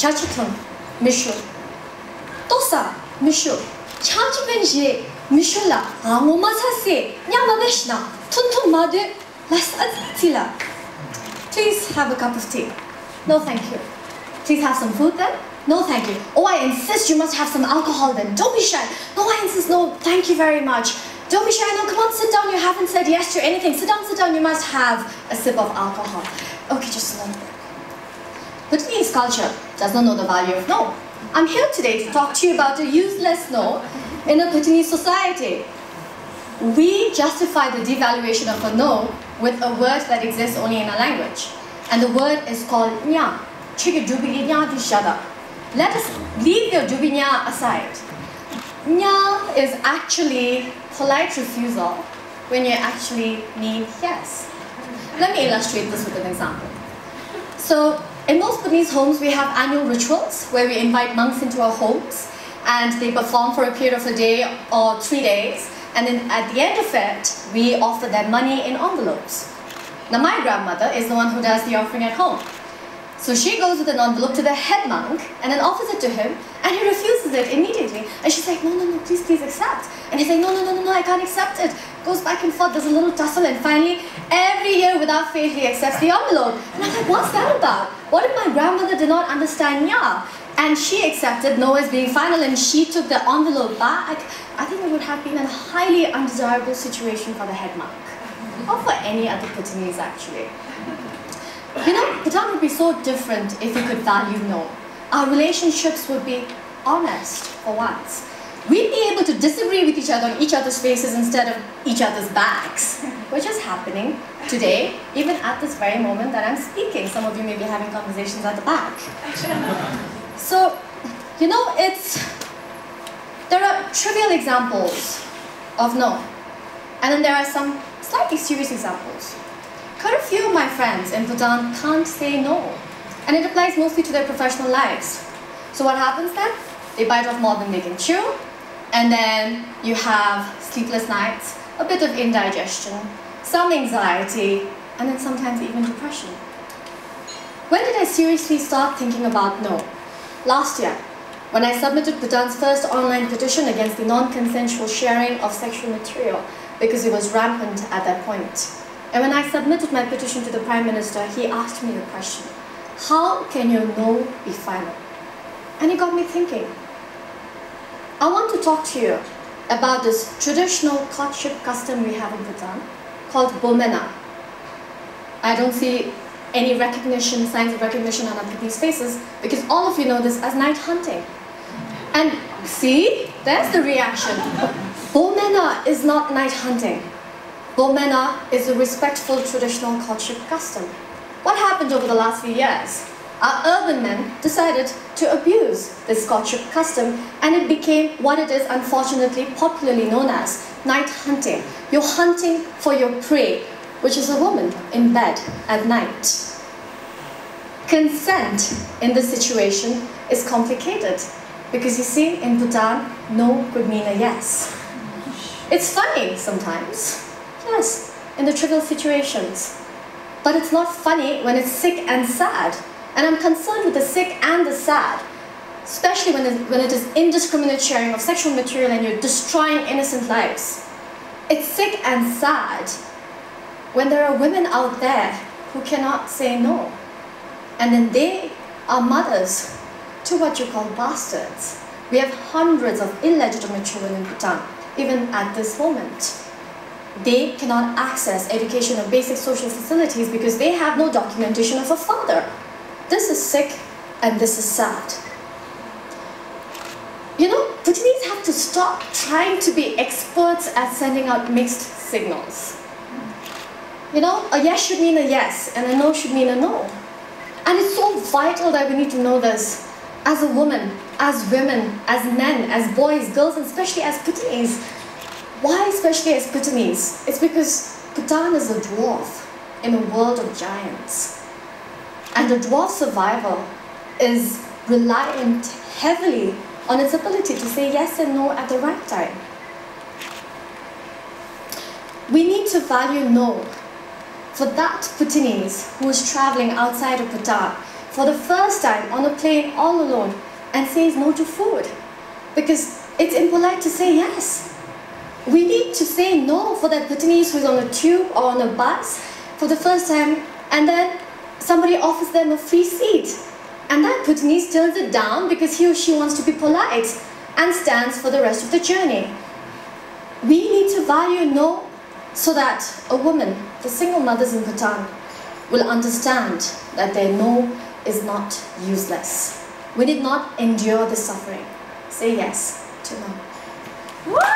Chachiton, Mishu. Tosa, Mishu. Chachibenje, Mishula, Amomasase, Nyamabeshna, Tuntun Madu, Las Aditila. Please have a cup of tea. No, thank you. Please have some food then? No, thank you. Oh, I insist you must have some alcohol then. Don't be shy. No, I insist. No, thank you very much. Don't be shy. No, come on, sit down. You haven't said yes to anything. Sit down, sit down. You must have a sip of alcohol. Okay, just a little bit. Bhutanese culture does not know the value of no. I'm here today to talk to you about a useless no in a Bhutanese society. We justify the devaluation of a no with a word that exists only in a language. And the word is called nya. Let us leave your dubinya aside. Nya is actually polite refusal when you actually mean yes. Let me illustrate this with an example. So, in most Bhutanese homes, we have annual rituals where we invite monks into our homes and they perform for a period of a day or 3 days, and then at the end of it, we offer them money in envelopes. Now, my grandmother is the one who does the offering at home. So she goes with an envelope to the head monk and then offers it to him, and he refuses it immediately. And she's like, no, no, no, please, please accept. And he's like, no, no, no, no, no, I can't accept it. Goes back and forth, there's a little tussle, and finally, every year without fail, he accepts the envelope. And I'm like, what's that about? What if my grandmother did not understand nya? And she accepted no as being final, and she took the envelope back. I think it would have been a highly undesirable situation for the head monk. Or for any other Bhutanese, actually. You know, Bhutan would be so different if we could value no. Our relationships would be honest for once. We'd be able to disagree with each other on each other's faces instead of each other's backs, which is happening today, even at this very moment that I'm speaking. Some of you may be having conversations at the back. So, you know, there are trivial examples of no, and then there are some slightly serious examples. Quite a few of my friends in Bhutan can't say no, and it applies mostly to their professional lives. So what happens then? They bite off more than they can chew, and then you have sleepless nights, a bit of indigestion, some anxiety, and then sometimes even depression. When did I seriously start thinking about no? Last year, when I submitted Bhutan's first online petition against the non-consensual sharing of sexual material, because it was rampant at that point. And when I submitted my petition to the Prime Minister, he asked me the question, how can your no be final? And it got me thinking. I want to talk to you about this traditional courtship custom we have in Bhutan called bomena. I don't see any signs of recognition on our people's faces, because all of you know this as night hunting. And see, there's the reaction. Bomena is not night hunting. Bomena is a respectful traditional courtship custom. What happened over the last few years? Our urban men decided to abuse this courtship custom, and it became what it is unfortunately popularly known as night hunting. You're hunting for your prey, which is a woman in bed at night. Consent in this situation is complicated because you see, in Bhutan, no could mean a yes. It's funny sometimes. Yes, in the trivial situations. But it's not funny when it's sick and sad. And I'm concerned with the sick and the sad, especially when it is indiscriminate sharing of sexual material and you're destroying innocent lives. It's sick and sad when there are women out there who cannot say no. And then they are mothers to what you call bastards. We have hundreds of illegitimate children in Bhutan, even at this moment. They cannot access education or basic social facilities because they have no documentation of a father. This is sick and this is sad. You know, Bhutanese have to stop trying to be experts at sending out mixed signals. You know, a yes should mean a yes and a no should mean a no. And it's so vital that we need to know this as a woman, as women, as men, as boys, girls, and especially as Bhutanese. Why especially as Bhutanese? It's because Bhutan is a dwarf in a world of giants. And the dwarf survival is reliant heavily on its ability to say yes and no at the right time. We need to value no for that Bhutanese who is traveling outside of Bhutan, for the first time on a plane all alone and says no to food because it's impolite to say yes. We need to say no for that Bhutanese who's on a tube or on a bus for the first time, and then somebody offers them a free seat. And that Bhutanese turns it down because he or she wants to be polite and stands for the rest of the journey. We need to value no so that a woman, the single mothers in Bhutan, will understand that their no is not useless. We did not endure the suffering. Say yes to no. Woo!